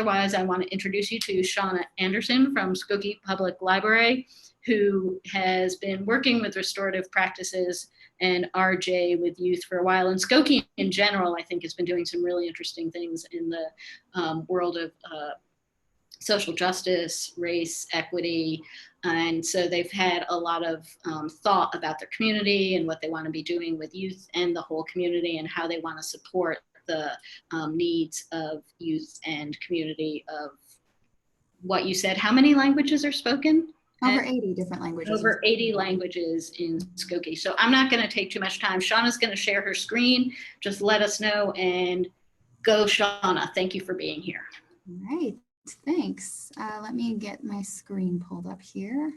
otherwise, I want to introduce you to Shauna Anderson from Skokie Public Library, who has been working with restorative practices and RJ with youth for a while. And Skokie in general, I think, has been doing some really interesting things in the world of social justice, race, equity. And so they've had a lot of thought about their community and what they want to be doing with youth and the whole community and how they want to support the needs of youth and community of what you said. How many languages are spoken? Over 80 different languages. Over 80 languages in Skokie. So I'm not going to take too much time. Shauna's going to share her screen. Just let us know and go, Shauna. Thank you for being here. All right. Thanks. Let me get my screen pulled up here.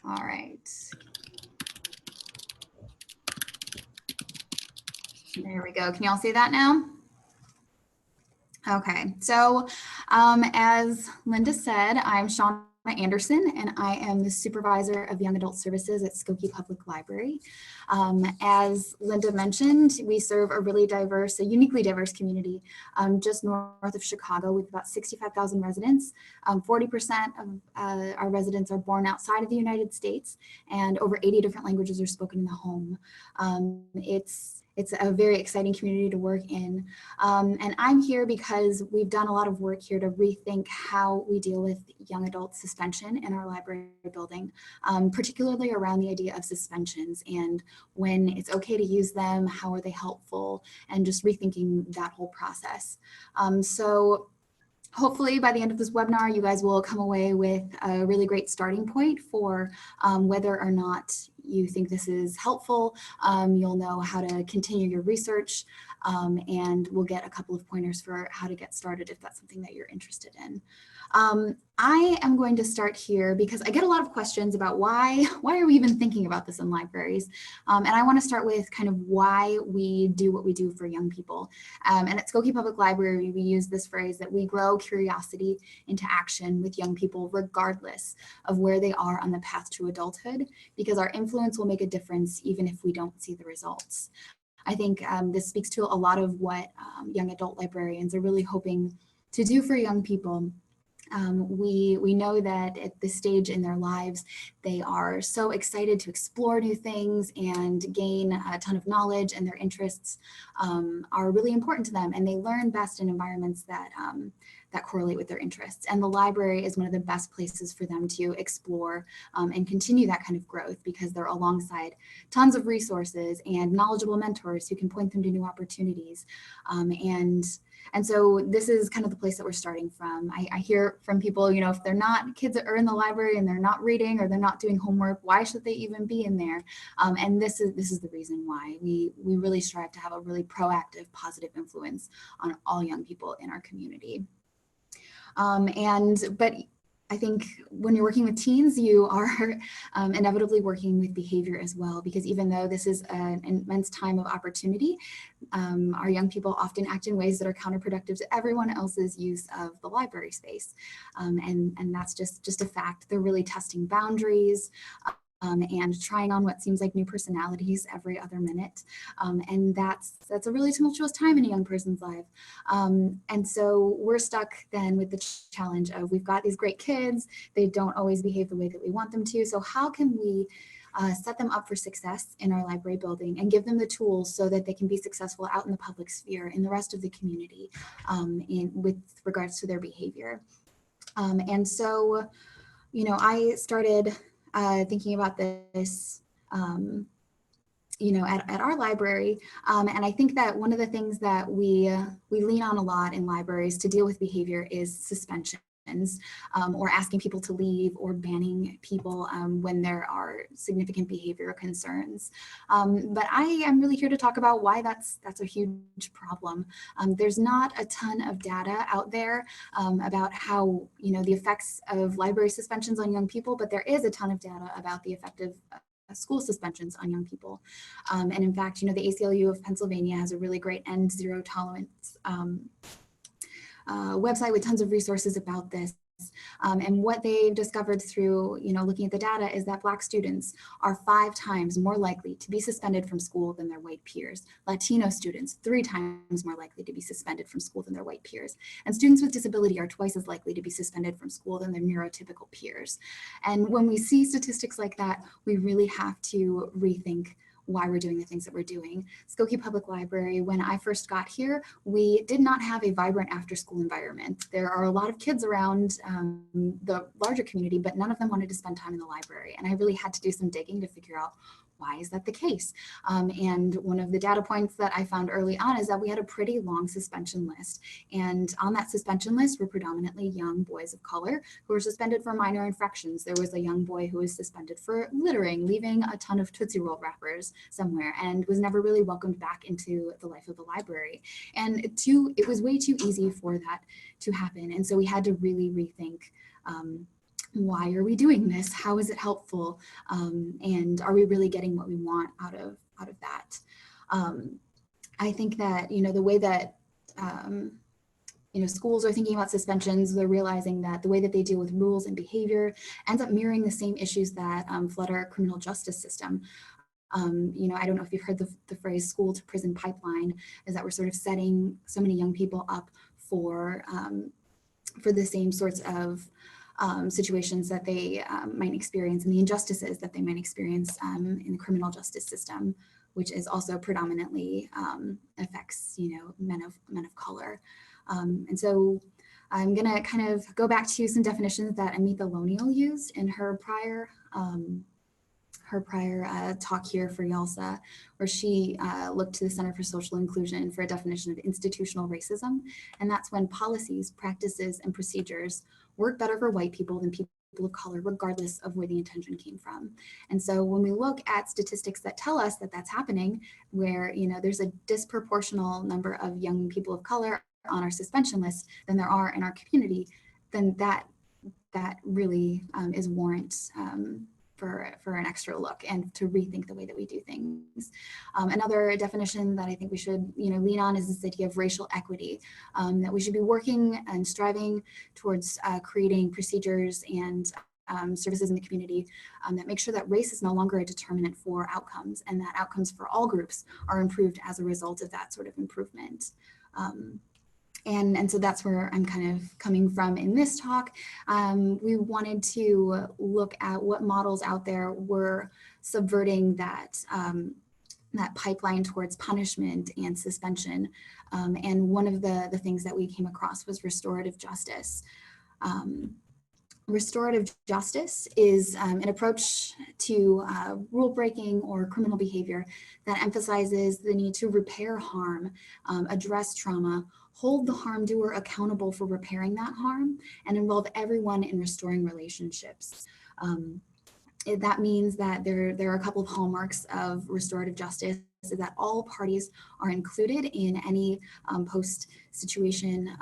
All right. There we go. Can y'all see that now? Okay, so as Linda said, I'm Shauna Anderson, and I am the supervisor of Young Adult Services at Skokie Public Library. As Linda mentioned, we serve a really diverse, a uniquely diverse community just north of Chicago with about 65,000 residents. 40% of our residents are born outside of the United States, and over 80 different languages are spoken in the home. It's a very exciting community to work in. And I'm here because we've done a lot of work here to rethink how we deal with young adult suspension in our library building, particularly around the idea of suspensions and when it's okay to use them, how are they helpful, and just rethinking that whole process. So hopefully by the end of this webinar, you guys will come away with a really great starting point for whether or not you think this is helpful. You'll know how to continue your research, and we'll get a couple of pointers for how to get started if that's something that you're interested in. I am going to start here because I get a lot of questions about why are we even thinking about this in libraries? And I want to start with kind of why we do what we do for young people. And at Skokie Public Library, we use this phrase that we grow curiosity into action with young people regardless of where they are on the path to adulthood, because our influence will make a difference even if we don't see the results. I think this speaks to a lot of what young adult librarians are really hoping to do for young people. We know that at this stage in their lives, they are so excited to explore new things and gain a ton of knowledge, and their interests are really important to them, and they learn best in environments that that correlate with their interests. And the library is one of the best places for them to explore and continue that kind of growth, because they're alongside tons of resources and knowledgeable mentors who can point them to new opportunities. And so this is kind of the place that we're starting from. I hear from people, you know, if they're not, kids are in the library and they're not reading or they're not doing homework, why should they even be in there? And this is the reason why we really strive to have a really proactive, positive influence on all young people in our community. But I think when you're working with teens, you are inevitably working with behavior as well, because even though this is an immense time of opportunity, our young people often act in ways that are counterproductive to everyone else's use of the library space. And that's just a fact. They're really testing boundaries and trying on what seems like new personalities every other minute. And that's a really tumultuous time in a young person's life. And so we're stuck then with the challenge of, we've got these great kids, they don't always behave the way that we want them to. So how can we set them up for success in our library building and give them the tools so that they can be successful out in the public sphere, in the rest of the community, with regards to their behavior? And so, you know, I started thinking about this, you know, at our library. And I think that one of the things that we lean on a lot in libraries to deal with behavior is suspensions, or asking people to leave, or banning people when there are significant behavior concerns. But I am really here to talk about why that's a huge problem. There's not a ton of data out there about how, you know, the effects of library suspensions on young people, but there is a ton of data about the effect of school suspensions on young people. And in fact, you know, the ACLU of Pennsylvania has a really great End Zero Tolerance website with tons of resources about this. And what they've discovered through, looking at the data is that Black students are 5 times more likely to be suspended from school than their white peers. Latino students, 3 times more likely to be suspended from school than their white peers. And students with disability are twice as likely to be suspended from school than their neurotypical peers. And when we see statistics like that, we really have to rethink why we're doing the things that we're doing. Skokie Public Library, when I first got here, we did not have a vibrant after-school environment. There are a lot of kids around the larger community, but none of them wanted to spend time in the library. And I really had to do some digging to figure out, why is that the case? And one of the data points that I found early on is that we had a pretty long suspension list. And on that suspension list were predominantly young boys of color who were suspended for minor infractions. There was a young boy who was suspended for littering, leaving a ton of Tootsie Roll wrappers somewhere, and was never really welcomed back into the life of the library. And it was way too easy for that to happen. And so we had to really rethink, why are we doing this? How is it helpful? And are we really getting what we want out of that? I think that, the way that schools are thinking about suspensions, they're realizing that the way that they deal with rules and behavior ends up mirroring the same issues that flood our criminal justice system. I don't know if you've heard the phrase school to prison pipeline, is that we're sort of setting so many young people up for the same sorts of situations that they might experience, and the injustices that they might experience in the criminal justice system, which is also predominantly affects men of color. And so I'm going to kind of go back to some definitions that Amitha Lonial used in her prior talk here for YALSA, where she looked to the Center for Social Inclusion for a definition of institutional racism. And that's when policies, practices, and procedures work better for white people than people of color, regardless of where the intention came from. And so when we look at statistics that tell us that that's happening, where there's a disproportional number of young people of color on our suspension list than there are in our community, then that really is warrant for an extra look and to rethink the way that we do things. Another definition that I think we should lean on is this idea of racial equity, that we should be working and striving towards creating procedures and services in the community that make sure that race is no longer a determinant for outcomes, and that outcomes for all groups are improved as a result of that sort of improvement. And so that's where I'm kind of coming from in this talk. We wanted to look at what models out there were subverting that, that pipeline towards punishment and suspension. And one of the things that we came across was restorative justice. Restorative justice is an approach to rule breaking or criminal behavior that emphasizes the need to repair harm, address trauma, hold the harm doer accountable for repairing that harm, and involve everyone in restoring relationships. That means that there are a couple of hallmarks of restorative justice, is that all parties are included in any post-situation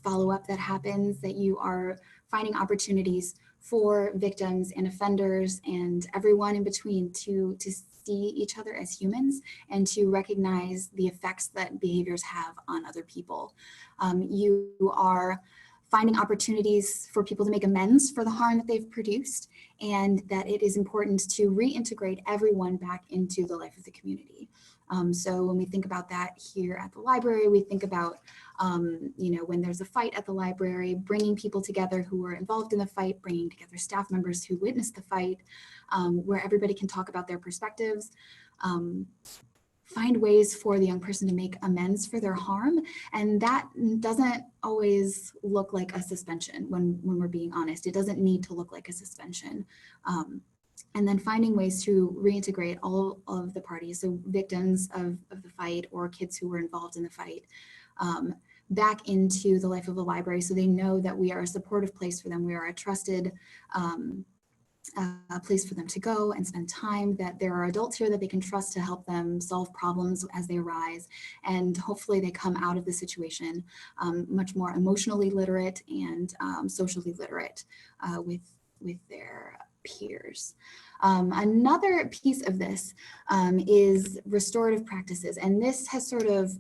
follow-up that happens, that you are finding opportunities for victims and offenders and everyone in between to see each other as humans and to recognize the effects that behaviors have on other people. You are finding opportunities for people to make amends for the harm that they've produced, and that it is important to reintegrate everyone back into the life of the community. So when we think about that here at the library, we think about, when there's a fight at the library, bringing people together who were involved in the fight, bringing together staff members who witnessed the fight, where everybody can talk about their perspectives, find ways for the young person to make amends for their harm. And that doesn't always look like a suspension when we're being honest. It doesn't need to look like a suspension. And then finding ways to reintegrate all of the parties, so victims of the fight or kids who were involved in the fight, back into the life of the library, so they know that we are a supportive place for them. We are a trusted a place for them to go and spend time, that there are adults here that they can trust to help them solve problems as they arise, and hopefully they come out of the situation much more emotionally literate and socially literate with their peers. Another piece of this is restorative practices, and this has sort of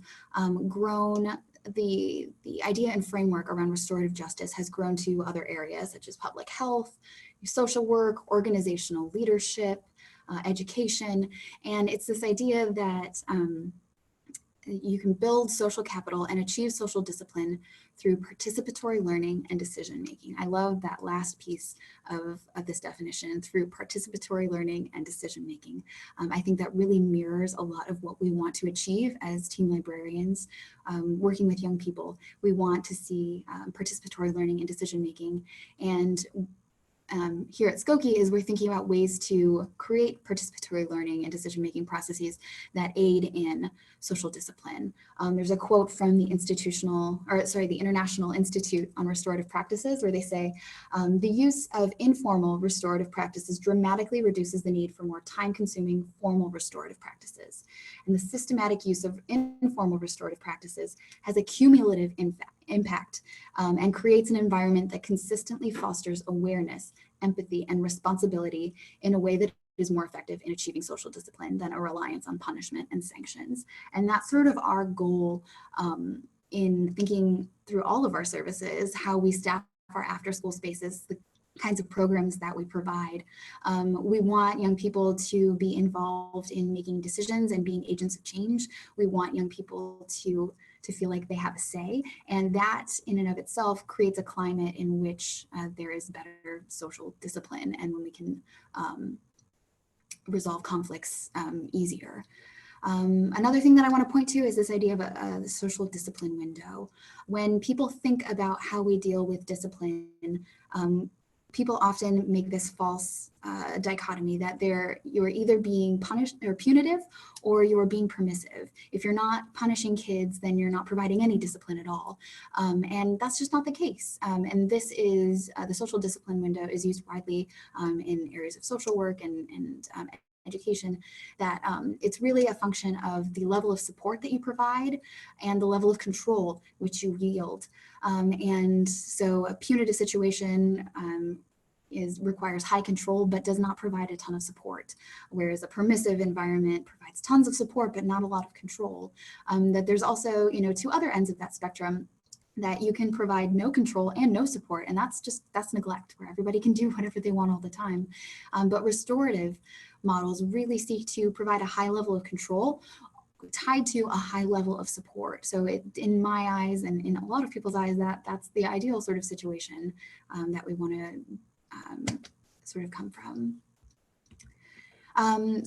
grown the idea and framework around restorative justice has grown to other areas such as public health, social work, organizational leadership, education. And it's this idea that you can build social capital and achieve social discipline through participatory learning and decision making. I love that last piece of this definition, through participatory learning and decision making. I think that really mirrors a lot of what we want to achieve as teen librarians working with young people. We want to see participatory learning and decision making. And here at Skokie is we're thinking about ways to create participatory learning and decision-making processes that aid in social discipline. There's a quote from the International Institute on Restorative Practices where they say, the use of informal restorative practices dramatically reduces the need for more time-consuming formal restorative practices. And the systematic use of informal restorative practices has a cumulative impact and creates an environment that consistently fosters awareness, empathy, and responsibility in a way that is more effective in achieving social discipline than a reliance on punishment and sanctions. And that's sort of our goal in thinking through all of our services, how we staff our after-school spaces, the kinds of programs that we provide. We want young people to be involved in making decisions and being agents of change. We want young people to feel like they have a say, and that in and of itself creates a climate in which there is better social discipline and when we can resolve conflicts easier. Another thing that I want to point to is this idea of a social discipline window. When people think about how we deal with discipline, people often make this false dichotomy that you're either being punished or punitive or you're being permissive. If you're not punishing kids, then you're not providing any discipline at all. And that's just not the case. And this is, the social discipline window is used widely in areas of social work and education, that it's really a function of the level of support that you provide and the level of control which you yield. And so a punitive situation requires high control but does not provide a ton of support, whereas a permissive environment provides tons of support but not a lot of control. That there's also, two other ends of that spectrum, that you can provide no control and no support, and that's neglect, where everybody can do whatever they want all the time. But restorative models really seek to provide a high level of control tied to a high level of support. So in my eyes and in a lot of people's eyes, that's the ideal sort of situation that we want to sort of come from.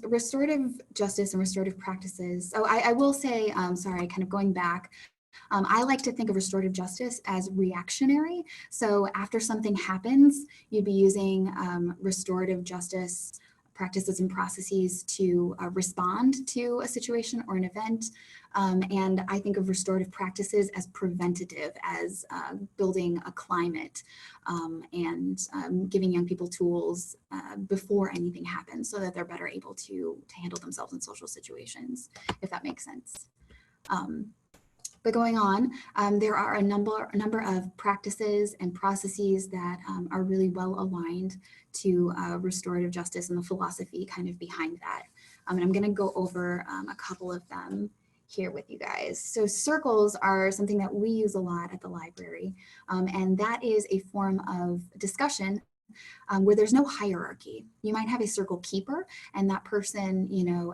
Restorative justice and restorative practices. Oh, I will say, sorry, kind of going back, I like to think of restorative justice as reactionary. So after something happens, you'd be using restorative justice practices and processes to respond to a situation or an event. And I think of restorative practices as preventative, as building a climate and giving young people tools before anything happens so that they're better able to handle themselves in social situations, if that makes sense. But going on, there are a number of practices and processes that are really well aligned to restorative justice and the philosophy kind of behind that. And I'm going to go over a couple of them here with you guys. So circles are something that we use a lot at the library, and that is a form of discussion where there's no hierarchy. You might have a circle keeper, and that person,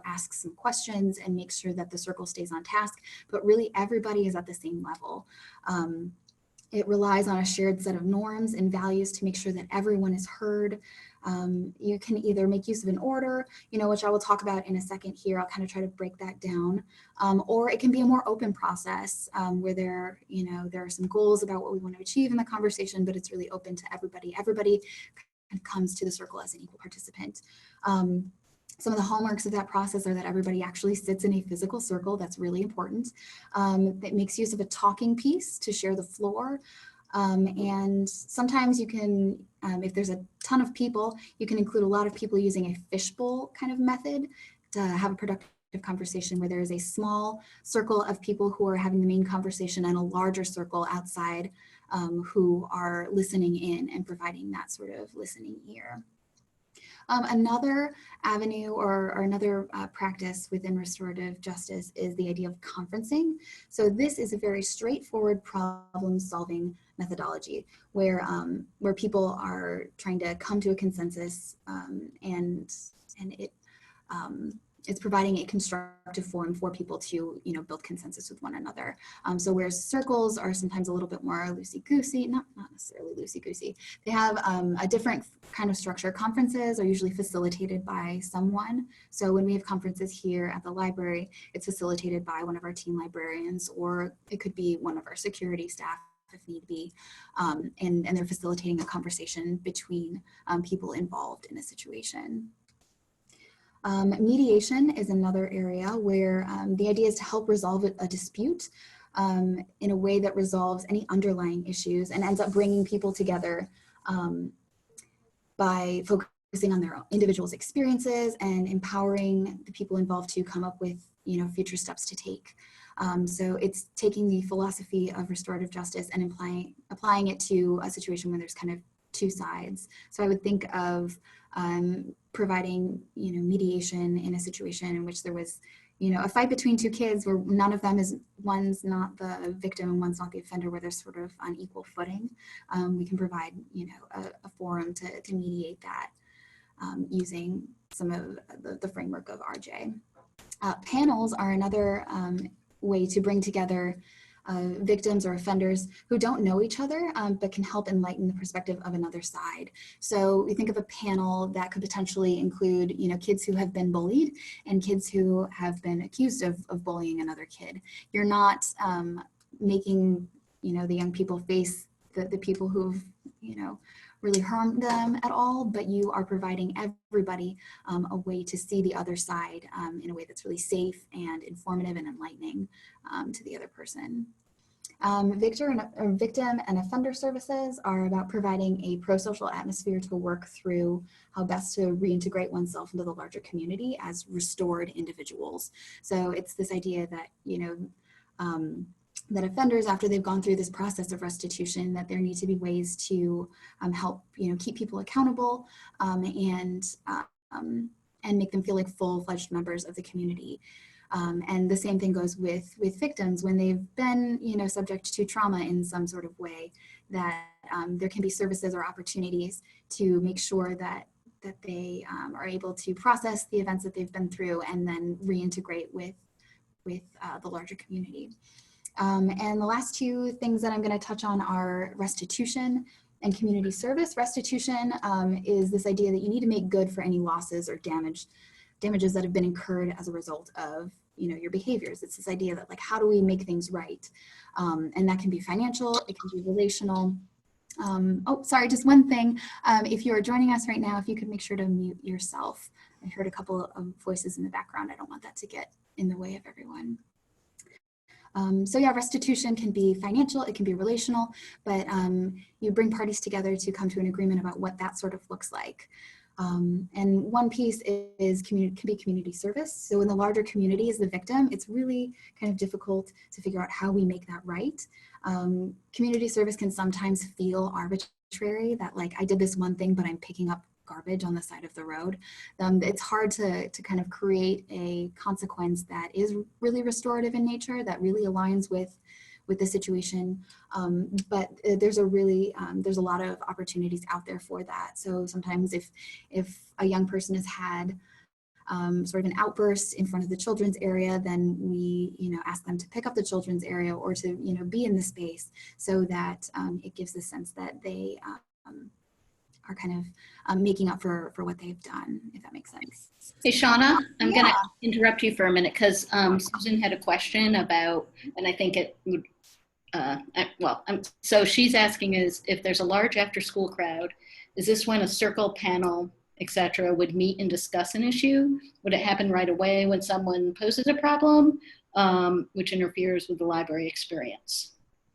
asks some questions and makes sure that the circle stays on task, but really everybody is at the same level. It relies on a shared set of norms and values to make sure that everyone is heard. You can either make use of an order, which I will talk about in a second here. I'll kind of try to break that down. Or it can be a more open process where there are some goals about what we want to achieve in the conversation, but it's really open to everybody. Everybody kind of comes to the circle as an equal participant. Some of the hallmarks of that process are that everybody actually sits in a physical circle. That's really important. It makes use of a talking piece to share the floor. And sometimes you can, if there's a ton of people, you can include a lot of people using a fishbowl kind of method to have a productive conversation where there is a small circle of people who are having the main conversation and a larger circle outside who are listening in and providing that sort of listening ear. Another avenue or another practice within restorative justice is the idea of conferencing. So this is a very straightforward problem-solving methodology where people are trying to come to a consensus, and it's providing a constructive forum for people to, build consensus with one another. So whereas circles are sometimes a little bit more loosey-goosey, not necessarily loosey-goosey, they have a different kind of structure. Conferences are usually facilitated by someone. So when we have conferences here at the library, it's facilitated by one of our team librarians, or it could be one of our security staff if need be, and they're facilitating a conversation between people involved in a situation. Mediation is another area where the idea is to help resolve a dispute in a way that resolves any underlying issues and ends up bringing people together by focusing on their individuals' experiences and empowering the people involved to come up with future steps to take. So it's taking the philosophy of restorative justice and applying it to a situation where there's kind of two sides. So I would think of providing, mediation in a situation in which there was, a fight between two kids where none of them one's not the victim and one's not the offender, where they're sort of on equal footing. We can provide, a forum to mediate that using some of the framework of RJ. Panels are another way to bring together victims or offenders who don't know each other, but can help enlighten the perspective of another side. So we think of a panel that could potentially include, kids who have been bullied and kids who have been accused of bullying another kid. You're not making, the young people face the people who've, really harmed them at all, but you are providing everybody a way to see the other side in a way that's really safe and informative and enlightening to the other person. Victim and offender services are about providing a pro-social atmosphere to work through how best to reintegrate oneself into the larger community as restored individuals. So it's this idea that, that offenders, after they've gone through this process of restitution, that there need to be ways to help, keep people accountable and make them feel like full-fledged members of the community. And the same thing goes with victims when they've been, subject to trauma in some sort of way, that there can be services or opportunities to make sure that they are able to process the events that they've been through and then reintegrate with the larger community. And the last two things that I'm going to touch on are restitution and community service. Restitution is this idea that you need to make good for any losses or damages that have been incurred as a result of your behaviors. It's this idea that, like, how do we make things right? And that can be financial, it can be relational. Oh, sorry, just one thing. If you are joining us right now, if you could make sure to mute yourself. I heard a couple of voices in the background. I don't want that to get in the way of everyone. So yeah, restitution can be financial, it can be relational, but you bring parties together to come to an agreement about what that sort of looks like. And one piece can be community service. So in the larger community as the victim, it's really kind of difficult to figure out how we make that right. Community service can sometimes feel arbitrary, that, like, I did this one thing, but I'm picking up garbage on the side of the road. It's hard to kind of create a consequence that is really restorative in nature, that really aligns with the situation. But there's a lot of opportunities out there for that. So sometimes if a young person has had sort of an outburst in front of the children's area, then we, ask them to pick up the children's area or to, be in the space, so that it gives the sense that they are kind of making up for what they've done, if that makes sense. Hey, Shauna, I'm going to interrupt you for a minute because Susan had a question about, and I think it would, so she's asking is, if there's a large after-school crowd, is this when a circle, panel, etc. would meet and discuss an issue? Would it happen right away when someone poses a problem, which interferes with the library experience?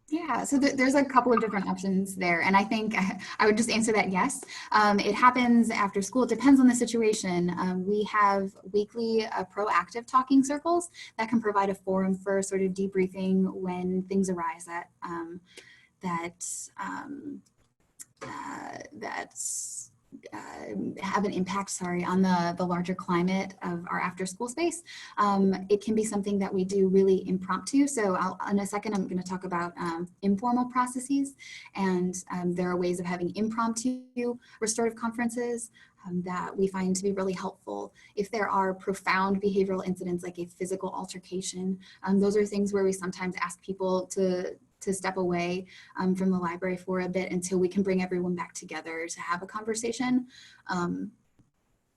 Yeah, so there's a couple of different options there. And I think I would just answer that yes. It happens after school. It depends on the situation. We have weekly proactive talking circles that can provide a forum for sort of debriefing when things arise that have an impact, sorry, on the larger climate of our after school space. It can be something that we do really impromptu. So in a second, I'm going to talk about informal processes, and there are ways of having impromptu restorative conferences that we find to be really helpful. If there are profound behavioral incidents like a physical altercation, those are things where we sometimes ask people to step away from the library for a bit until we can bring everyone back together to have a conversation.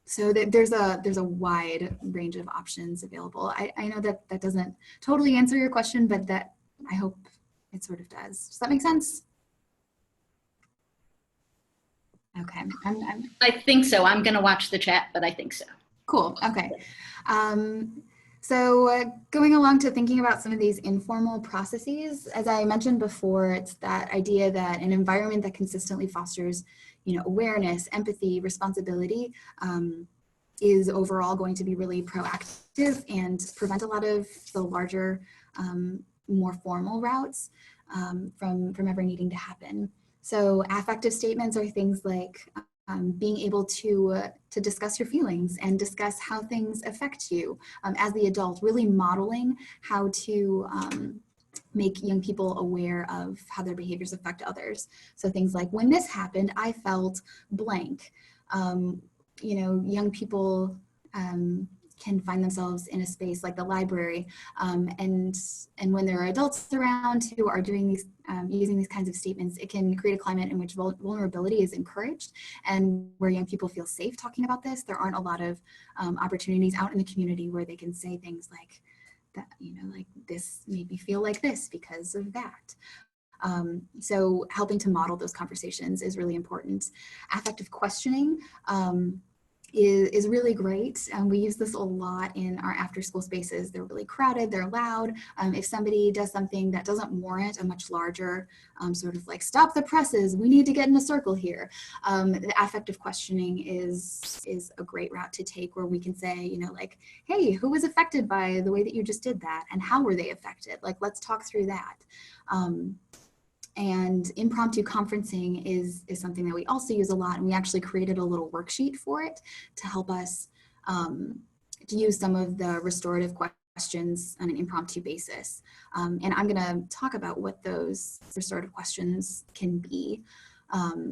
So there's a wide range of options available. I know that that doesn't totally answer your question, but that I hope it sort of does. Does that make sense? Okay. I think so. I'm going to watch the chat, but I think so. Cool. Okay. So going along to thinking about some of these informal processes, as I mentioned before, it's that idea that an environment that consistently fosters, awareness, empathy, responsibility is overall going to be really proactive and prevent a lot of the larger, more formal routes from ever needing to happen. So affective statements are things like being able to discuss your feelings and discuss how things affect you as the adult, really modeling how to make young people aware of how their behaviors affect others. So things like, when this happened, I felt blank. Young people can find themselves in a space like the library, and when there are adults around who are doing these, using these kinds of statements, it can create a climate in which vulnerability is encouraged, and where young people feel safe talking about this. There aren't a lot of opportunities out in the community where they can say things like that, like, this made me feel like this because of that. So helping to model those conversations is really important. Affective questioning is really great. We use this a lot in our after school spaces. They're really crowded, they're loud. If somebody does something that doesn't warrant a much larger sort of like, stop the presses, we need to get in a circle here. The affective questioning is a great route to take, where we can say, like, hey, who was affected by the way that you just did that? And how were they affected? Like, let's talk through that. And impromptu conferencing is something that we also use a lot, and we actually created a little worksheet for it to help us to use some of the restorative questions on an impromptu basis. And I'm going to talk about what those restorative questions can be.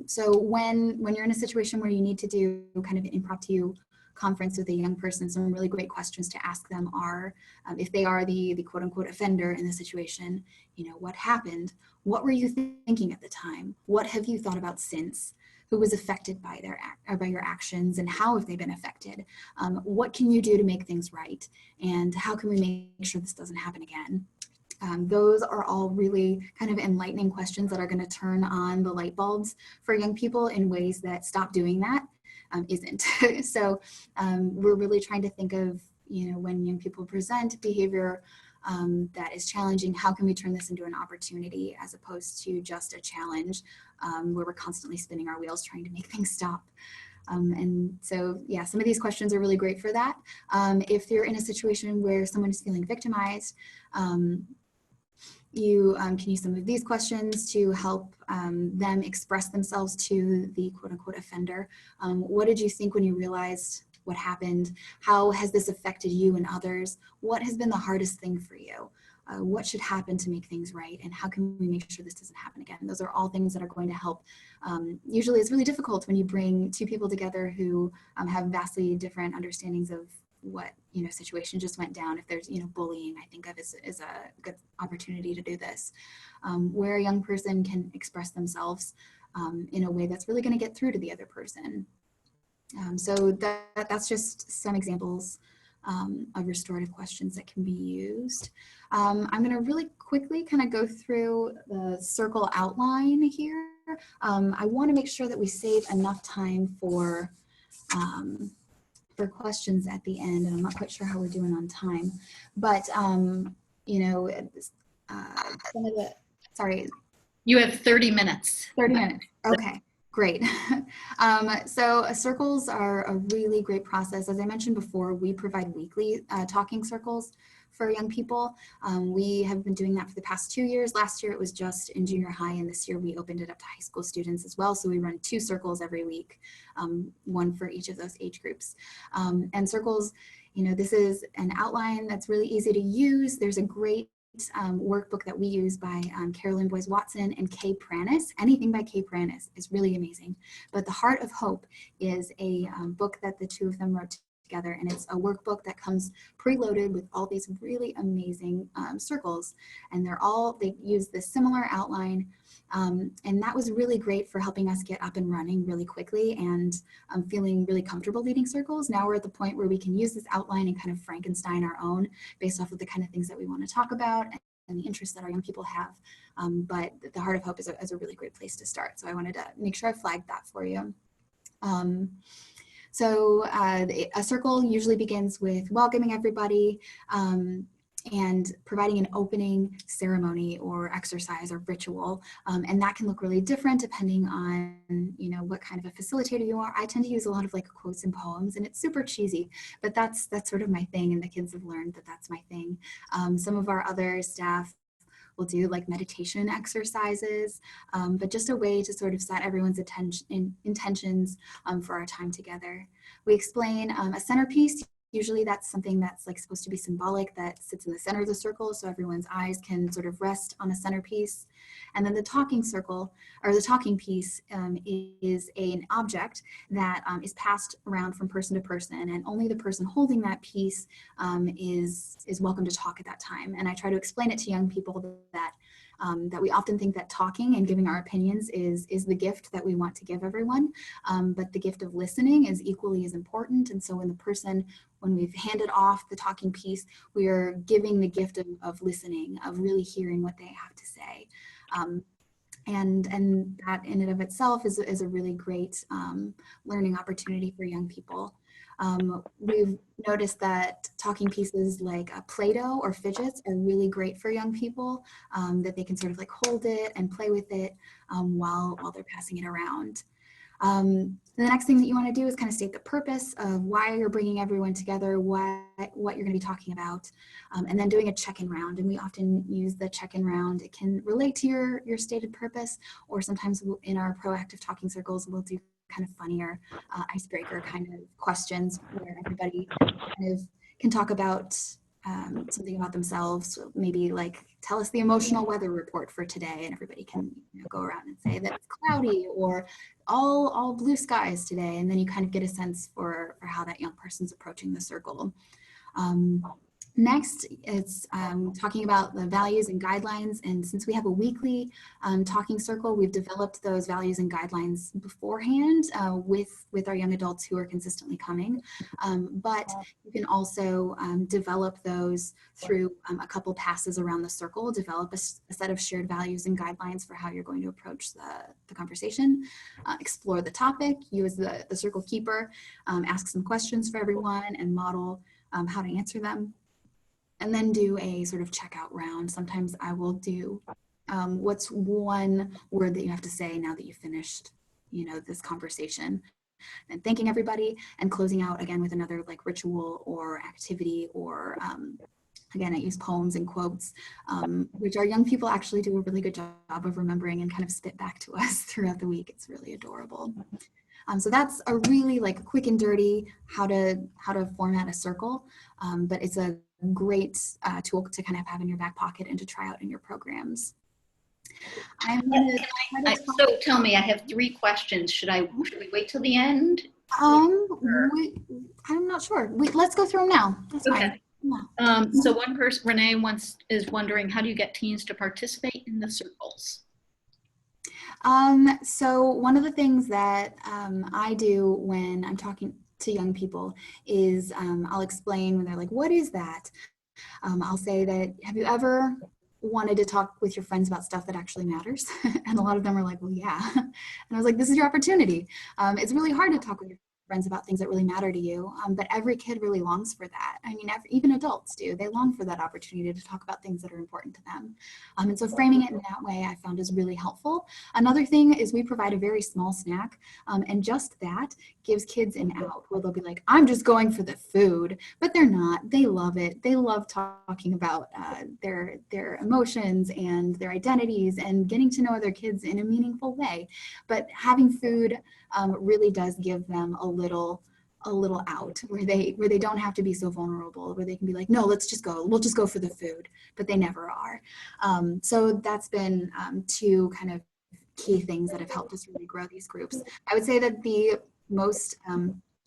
So when you're in a situation where you need to do kind of an impromptu conference with a young person, some really great questions to ask them are, if they are the quote unquote offender in the situation, what happened? What were you thinking at the time? What have you thought about since? Who was affected by your actions, and how have they been affected? What can you do to make things right? And how can we make sure this doesn't happen again? Those are all really kind of enlightening questions that are going to turn on the light bulbs for young people in ways that stop doing that isn't. So we're really trying to think of, when young people present behavior that is challenging, how can we turn this into an opportunity as opposed to just a challenge where we're constantly spinning our wheels trying to make things stop. And so, yeah, some of these questions are really great for that. If you're in a situation where someone is feeling victimized, you can use some of these questions to help them express themselves to the quote unquote offender. What did you think when you realized what happened? How has this affected you and others? What has been the hardest thing for you? What should happen to make things right? And how can we make sure this doesn't happen again? Those are all things that are going to help. Usually it's really difficult when you bring two people together who have vastly different understandings of what situation just went down. If there's bullying, I think of as a good opportunity to do this, where a young person can express themselves in a way that's really going to get through to the other person. So that's just some examples of restorative questions that can be used. I'm going to really quickly kind of go through the circle outline here. I want to make sure that we save enough time for questions at the end, and I'm not quite sure how we're doing on time, but some of the, sorry. You have 30 minutes. 30 minutes, okay, great. So circles are a really great process. As I mentioned before, we provide weekly talking circles for young people. We have been doing that for the past 2 years. Last year it was just in junior high, and this year we opened it up to high school students as well. So we run 2 circles every week, one for each of those age groups. And circles, you know, this is an outline that's really easy to use. There's a great workbook that we use by Carolyn Boyce Watson and Kay Pranis. Anything by Kay Pranis is really amazing. But The Heart of Hope is a book that the two of them wrote together, and it's a workbook that comes preloaded with all these really amazing circles, and they use this similar outline, and that was really great for helping us get up and running really quickly and feeling really comfortable leading circles. Now we're at the point where we can use this outline and kind of Frankenstein our own based off of the kind of things that we want to talk about and the interests that our young people have. But The Heart of Hope is a really great place to start. So I wanted to make sure I flagged that for you. So a circle usually begins with welcoming everybody and providing an opening ceremony or exercise or ritual. And that can look really different depending on, you know, what kind of a facilitator you are. I tend to use a lot of like quotes and poems, and it's super cheesy, but that's sort of my thing, and the kids have learned that that's my thing. Some of our other staff will do like meditation exercises, but just a way to sort of set everyone's intentions for our time together. We explain a centerpiece. Usually that's something that's like supposed to be symbolic, that sits in the center of the circle so everyone's eyes can sort of rest on a centerpiece. And then the talking circle, or the talking piece, is an object that is passed around from person to person, and only the person holding that piece is welcome to talk at that time. And I try to explain it to young people that we often think that talking and giving our opinions is the gift that we want to give everyone, but the gift of listening is equally as important. And so when we've handed off the talking piece, we are giving the gift of listening, of really hearing what they have to say. And that in and of itself is a really great learning opportunity for young people. We've noticed that talking pieces like Play-Doh or fidgets are really great for young people, that they can sort of like hold it and play with it while they're passing it around. The next thing that you want to do is kind of state the purpose of why you're bringing everyone together, what you're going to be talking about, and then doing a check-in round. And we often use the check-in round. It can relate to your stated purpose, or sometimes in our proactive talking circles, we'll do kind of funnier icebreaker kind of questions where everybody kind of can talk about something about themselves, maybe like tell us the emotional weather report for today, and everybody can, you know, go around and say that it's cloudy or all blue skies today, and then you kind of get a sense for how that young person's approaching the circle. Next, it's talking about the values and guidelines, and since we have a weekly talking circle, we've developed those values and guidelines beforehand with our young adults who are consistently coming, but you can also develop those through a couple passes around the circle, develop a set of shared values and guidelines for how you're going to approach the conversation, explore the topic, you as the circle keeper, ask some questions for everyone and model how to answer them. And then do a sort of checkout round. Sometimes I will do what's one word that you have to say now that you've finished, you know, this conversation, and thanking everybody and closing out again with another like ritual or activity, or again, I use poems and quotes, which our young people actually do a really good job of remembering and kind of spit back to us throughout the week. It's really adorable. So that's a really like quick and dirty how to format a circle, but it's a great tool to kind of have in your back pocket and to try out in your programs. So tell me, I have 3 questions. Should we wait till the end? I'm not sure. Let's go through them now. That's okay. Fine. So one person, Renee, is wondering, how do you get teens to participate in the circles? So one of the things that I do when I'm talking to young people is I'll explain when they're like, what is that? I'll say that, have you ever wanted to talk with your friends about stuff that actually matters? And a lot of them are like, well, yeah. And I was like, this is your opportunity. It's really hard to talk with your friends about things that really matter to you. But every kid really longs for that. I mean, even adults do. They long for that opportunity to talk about things that are important to them. And so framing it in that way I found is really helpful. Another thing is we provide a very small snack, and just that gives kids an out where they'll be like, I'm just going for the food, but they're not. They love it. They love talking about their emotions and their identities and getting to know other kids in a meaningful way. But having food really does give them a little out where they don't have to be so vulnerable, where they can be like, no, we'll just go for the food, but they never are. So that's been two kind of key things that have helped us really grow these groups. I would say that the most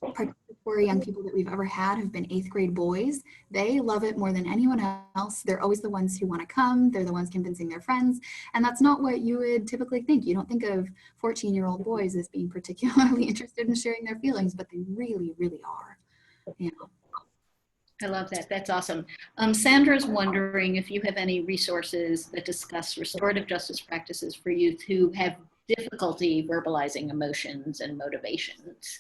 participatory young people that we've ever had have been 8th grade boys. They love it more than anyone else. They're always the ones who want to come. They're the ones convincing their friends. And that's not what you would typically think. You don't think of 14-year-old boys as being particularly interested in sharing their feelings, but they really, really are. Yeah. I love that. That's awesome. Sandra's wondering if you have any resources that discuss restorative justice practices for youth who have difficulty verbalizing emotions and motivations.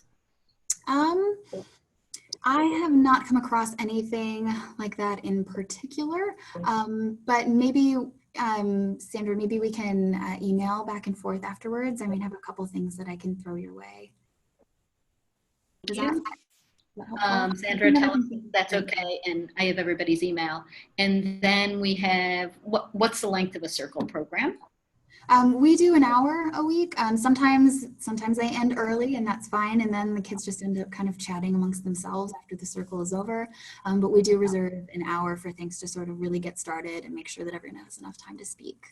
I have not come across anything like that in particular, but maybe, Sandra, maybe we can email back and forth afterwards. I might have a couple things that I can throw your way. Is that Sandra, tell us if that's okay, and I have everybody's email. And then we have, what's the length of a circle program? We do an hour a week. Sometimes they end early, and that's fine. And then the kids just end up kind of chatting amongst themselves after the circle is over. But we do reserve an hour for things to sort of really get started and make sure that everyone has enough time to speak.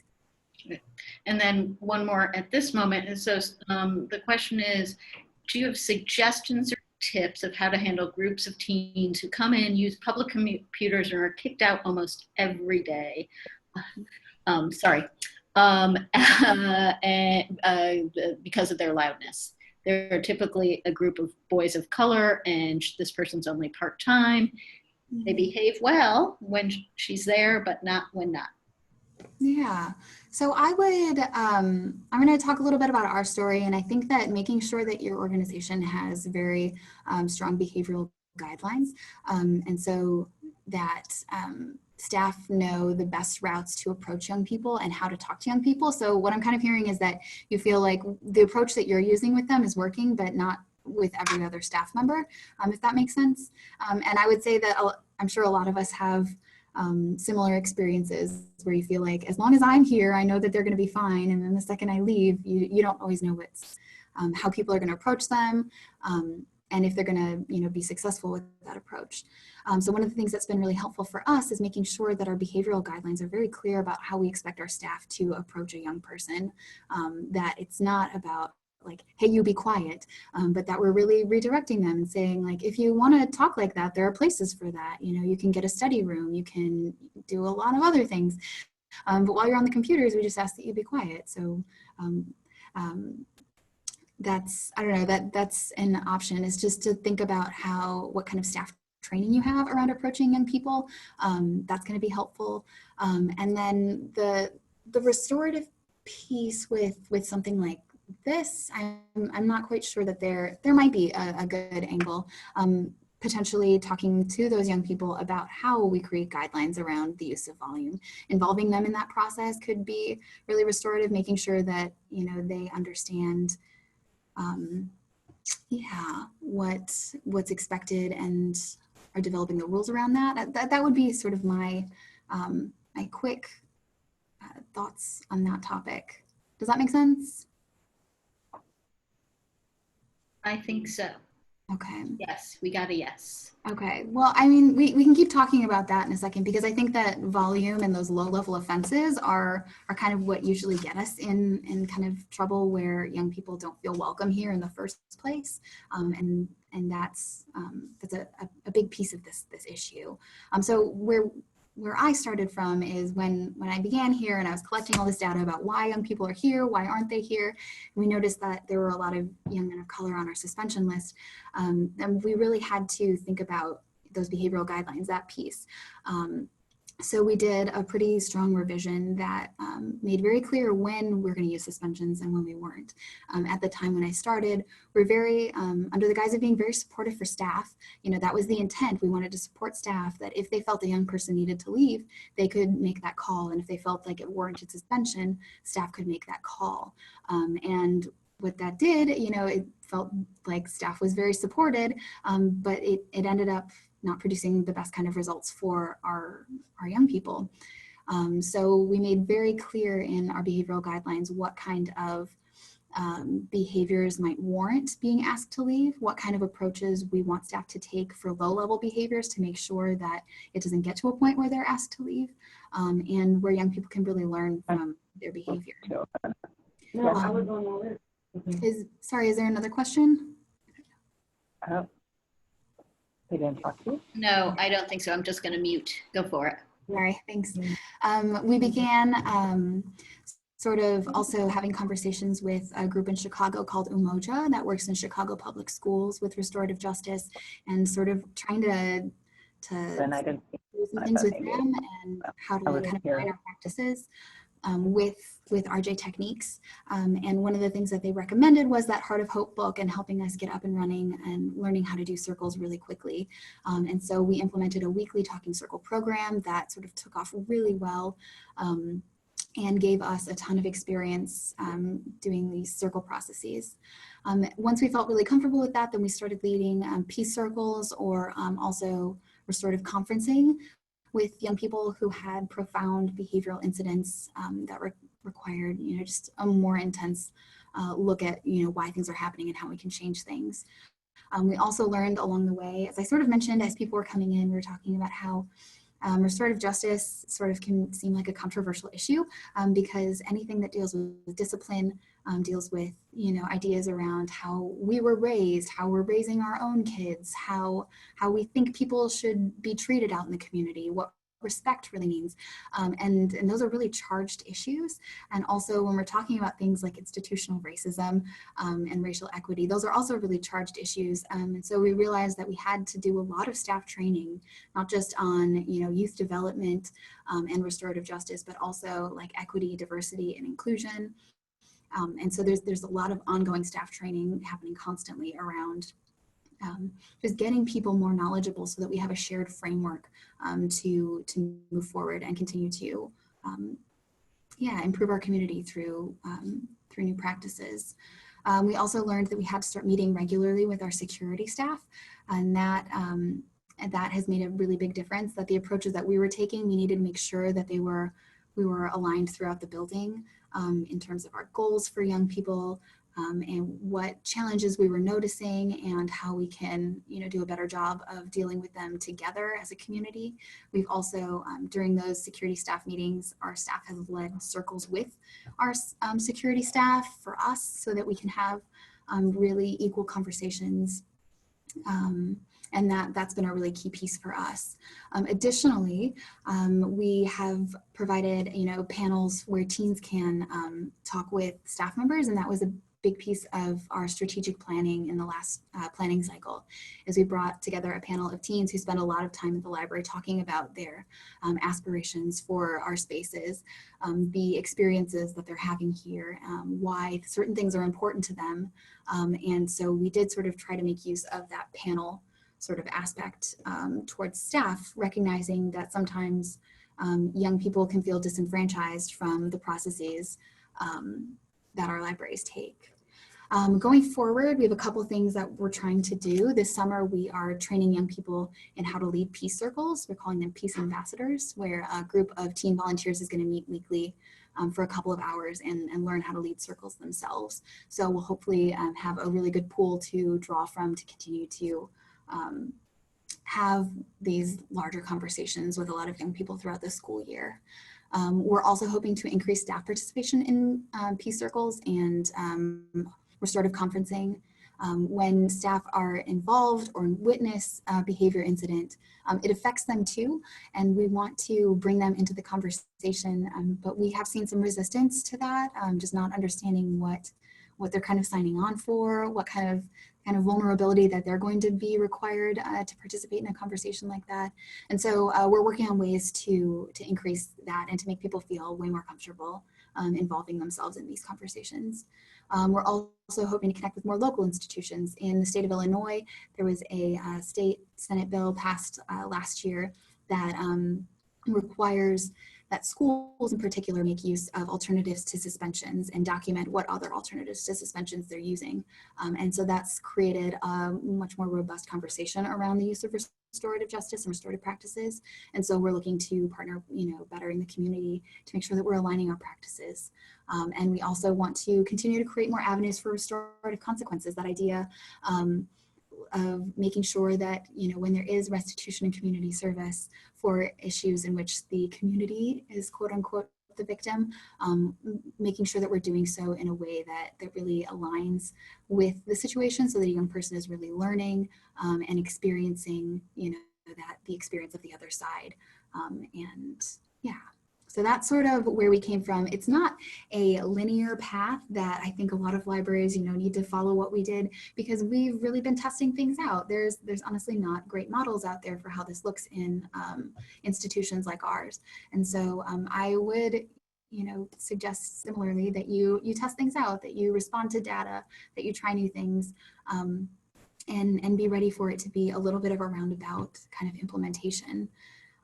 And then one more at this moment. And so the question is, do you have suggestions or tips of how to handle groups of teens who come in, use public computers, and are kicked out almost every day? Because of their loudness. They're typically a group of boys of color, and this person's only part-time. They behave well when she's there, but not when not. Yeah, so I would, I'm going to talk a little bit about our story, and I think that making sure that your organization has very strong behavioral guidelines, and so that staff know the best routes to approach young people and how to talk to young people. So what I'm kind of hearing is that you feel like the approach that you're using with them is working, but not with every other staff member, if that makes sense. And I would say that I'm sure a lot of us have similar experiences where you feel like, as long as I'm here, I know that they're going to be fine. And then the second I leave, you don't always know how people are going to approach them, and if they're going to, be successful with that approach. So one of the things that's been really helpful for us is making sure that our behavioral guidelines are very clear about how we expect our staff to approach a young person, that it's not about like, hey, you be quiet, but that we're really redirecting them and saying, like, if you want to talk like that, there are places for that. You can get a study room, you can do a lot of other things. But while you're on the computers, we just ask that you be quiet. So that's, I don't know, that's an option, is just to think about what kind of staff training you have around approaching young people. That's going to be helpful. And then the restorative piece with something like this, I'm not quite sure that there might be a good angle. Potentially talking to those young people about how we create guidelines around the use of volume. Involving them in that process could be really restorative, making sure that, they understand what's expected and are developing the rules around that. That would be sort of my quick thoughts on that topic. Does that make sense? I think so. Okay. Yes, we got a yes. Okay. Well, I mean, we can keep talking about that in a second, because I think that volume and those low-level offenses are kind of what usually get us in kind of trouble, where young people don't feel welcome here in the first place, and that's a big piece of this issue. So where I started from is when I began here and I was collecting all this data about why young people are here, why aren't they here. We noticed that there were a lot of young men of color on our suspension list. And we really had to think about those behavioral guidelines, that piece. So we did a pretty strong revision that made very clear when we're going to use suspensions and when we weren't. At the time when I started, we're very, under the guise of being very supportive for staff, you know, that was the intent. We wanted to support staff that if they felt a young person needed to leave, they could make that call. And if they felt like it warranted suspension, staff could make that call. And what that did, you know, it felt like staff was very supported, but it ended up not producing the best kind of results for our young people. So we made very clear in our behavioral guidelines what kind of behaviors might warrant being asked to leave, what kind of approaches we want staff to take for low-level behaviors to make sure that it doesn't get to a point where they're asked to leave, and where young people can really learn from their behavior. Sorry, is there another question? They didn't talk to you? No, I don't think so. I'm just going to mute. Go for it. Sorry, thanks. We began sort of also having conversations with a group in Chicago called Umoja that works in Chicago public schools with restorative justice, and sort of trying to do some things with them and how to kind of align our practices with RJ techniques. And one of the things that they recommended was that Heart of Hope book and helping us get up and running and learning how to do circles really quickly. And so we implemented a weekly talking circle program that sort of took off really well and gave us a ton of experience doing these circle processes. Once we felt really comfortable with that, then we started leading peace circles or also restorative conferencing with young people who had profound behavioral incidents that required, you know, just a more intense look at, you know, why things are happening and how we can change things. We also learned along the way, as I sort of mentioned, as people were coming in, we were talking about how restorative justice sort of can seem like a controversial issue because anything that deals with discipline deals with, you know, ideas around how we were raised, how we're raising our own kids, how we think people should be treated out in the community, what respect really means. And those are really charged issues. And also when we're talking about things like institutional racism and racial equity, those are also really charged issues. And so we realized that we had to do a lot of staff training, not just on, you know, youth development and restorative justice, but also like equity, diversity, and inclusion. And so there's a lot of ongoing staff training happening constantly around just getting people more knowledgeable so that we have a shared framework to move forward and continue to improve our community through new practices. We also learned that we had to start meeting regularly with our security staff, and that has made a really big difference, that the approaches that we were taking, we needed to make sure that we were aligned throughout the building in terms of our goals for young people, and what challenges we were noticing and how we can, you know, do a better job of dealing with them together as a community. We've also, during those security staff meetings, our staff has led circles with our security staff for us so that we can have really equal conversations. And that's been a really key piece for us. Additionally, we have provided, you know, panels where teens can talk with staff members, and that was a big piece of our strategic planning in the last planning cycle, is we brought together a panel of teens who spend a lot of time at the library talking about their aspirations for our spaces, the experiences that they're having here, why certain things are important to them. And so we did sort of try to make use of that panel sort of aspect towards staff, recognizing that sometimes young people can feel disenfranchised from the processes that our libraries take. Going forward, we have a couple things that we're trying to do. This summer, we are training young people in how to lead peace circles. We're calling them peace ambassadors, where a group of teen volunteers is going to meet weekly for a couple of hours and learn how to lead circles themselves. So we'll hopefully have a really good pool to draw from to continue to have these larger conversations with a lot of young people throughout the school year. We're also hoping to increase staff participation in peace circles and restorative conferencing. When staff are involved or witness a behavior incident, it affects them too, and we want to bring them into the conversation, but we have seen some resistance to that, just not understanding what what they're kind of signing on for, what kind of vulnerability that they're going to be required to participate in a conversation like that. And so we're working on ways to increase that and to make people feel way more comfortable involving themselves in these conversations. We're also hoping to connect with more local institutions. In the state of Illinois, there was a state Senate bill passed last year that requires that schools in particular make use of alternatives to suspensions and document what other alternatives to suspensions they're using. And so that's created a much more robust conversation around the use of restorative justice and restorative practices. And so we're looking to partner, better in the community to make sure that we're aligning our practices. And we also want to continue to create more avenues for restorative consequences. That idea of making sure that, when there is restitution and community service for issues in which the community is quote unquote the victim, making sure that we're doing so in a way that really aligns with the situation so that a young person is really learning and experiencing, that the experience of the other side. And yeah. So that's sort of where we came from. It's not a linear path that I think a lot of libraries, need to follow what we did, because we've really been testing things out. There's honestly not great models out there for how this looks in institutions like ours. And so I would, suggest similarly that you test things out, that you respond to data, that you try new things, and be ready for it to be a little bit of a roundabout kind of implementation.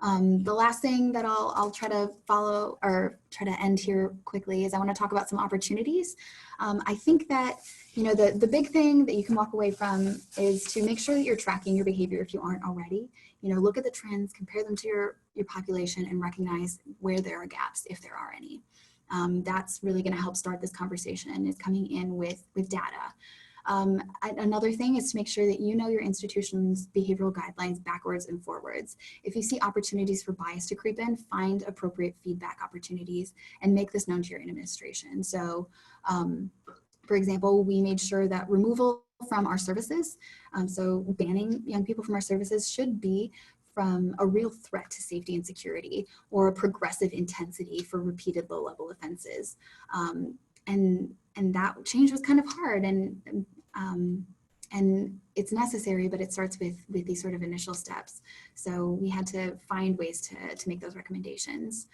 The last thing that I'll try to follow or try to end here quickly is I want to talk about some opportunities. I think that, the big thing that you can walk away from is to make sure that you're tracking your behavior if you aren't already. Look at the trends, compare them to your population, and recognize where there are gaps, if there are any. That's really going to help start this conversation, is coming in with data. Another thing is to make sure that your institution's behavioral guidelines backwards and forwards. If you see opportunities for bias to creep in, find appropriate feedback opportunities and make this known to your administration. So, for example, we made sure that removal from our services, so banning young people from our services, should be from a real threat to safety and security or a progressive intensity for repeated low-level offenses. And that change was kind of hard, and it's necessary, but it starts with these sort of initial steps. So we had to find ways to make those recommendations.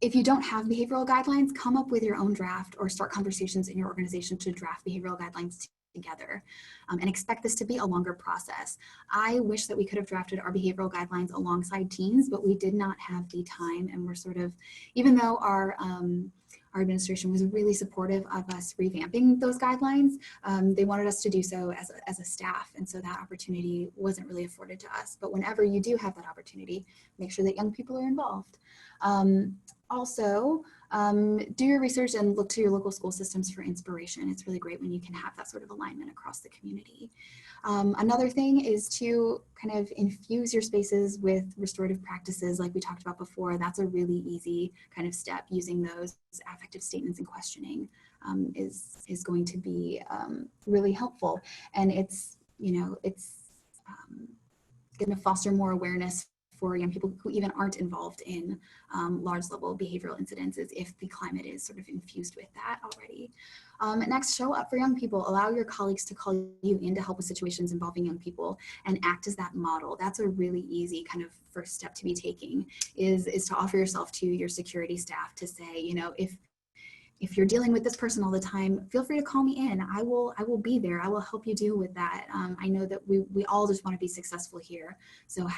If you don't have behavioral guidelines, come up with your own draft or start conversations in your organization to draft behavioral guidelines together, and expect this to be a longer process. I wish that we could have drafted our behavioral guidelines alongside teens, but we did not have the time, and we're sort of, even though our administration was really supportive of us revamping those guidelines, they wanted us to do so as a staff, and so that opportunity wasn't really afforded to us. But whenever you do have that opportunity, make sure that young people are involved. Also, do your research and look to your local school systems for inspiration. It's really great when you can have that sort of alignment across the community. Another thing is to kind of infuse your spaces with restorative practices like we talked about before. That's a really easy kind of step. Using those affective statements and questioning is going to be really helpful. And it's going to foster more awareness for young people who even aren't involved in large level behavioral incidences if the climate is sort of infused with that already. Next, show up for young people. Allow your colleagues to call you in to help with situations involving young people and act as that model. That's a really easy kind of first step to be taking, is to offer yourself to your security staff to say, if you're dealing with this person all the time, feel free to call me in. I will be there. I will help you deal with that. I know that we all just want to be successful here. So